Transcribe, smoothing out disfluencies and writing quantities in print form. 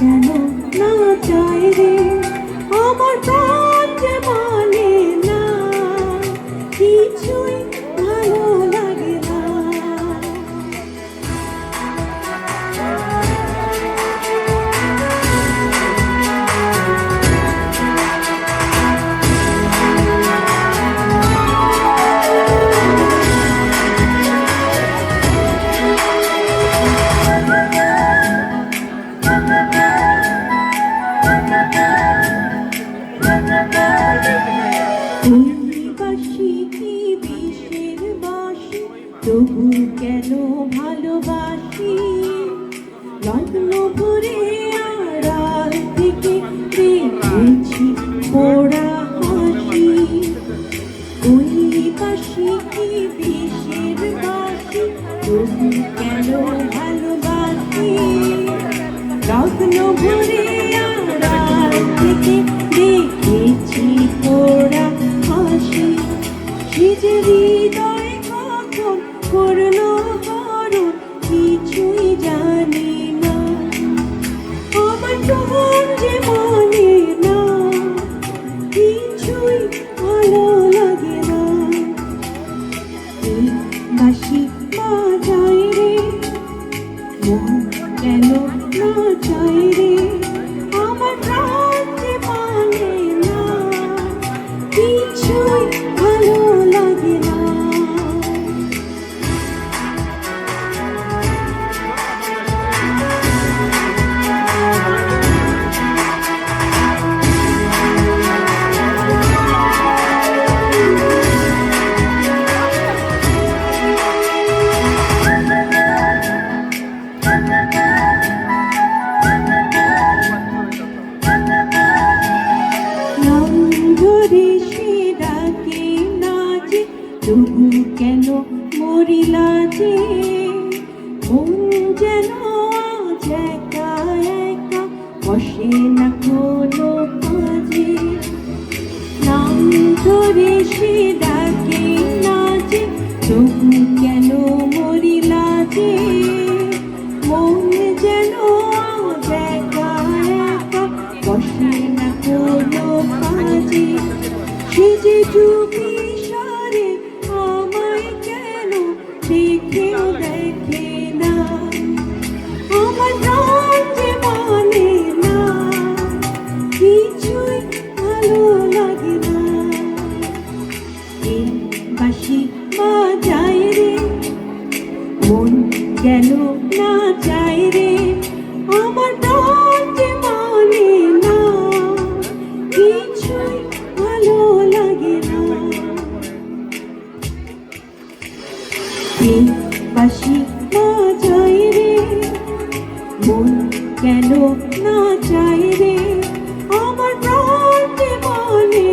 কেন না চাই রে আমার প্রাণ যে মানে না কিছুই ভালো লাগে না। বাসি কি বিষের বাসি তবু কেন ভালোবাসি লগ্ন ভরে আড়াল থেকে দেখেছি পোড়া হাসি। ওই বাসি কি বিষের বাসি তবু কেন ভালোবাসি লগ্ন ভরে আড়াল থেকে দেখেছি পোড়া হাসি। যে হৃদয় কখন করলো হরণ কিছুই জানি না আমার প্রাণ যে মানে না কিছুই ভালো লাগে না। এই বাঁশি বাজায় রে মন কেন না চায় রে আমার প্রাণ যে মানে না কিছুই ভালো লাগে না। তবু কেন মরিলা যে মন যেন আজ একা একা বসে না কোনো কাজে নাম ধরে সে ডাকে না যে তবু কেন মরিলা যে মন যেন আজ একা একা বসে না কোনো কাজে। সে যে চুপি দেখেও দেখে না আমার প্রাণ যে মানে না কিছুই ভালো লাগে না। এই বাঁশি বাজায় রে মন কেন না চায় রে আমার প্রাণ যে মানে না কিছুই ভালো লাগে না। এই বাঁশি বাজায় রে মন কেন না চায় রে আমার প্রাণ যে মানে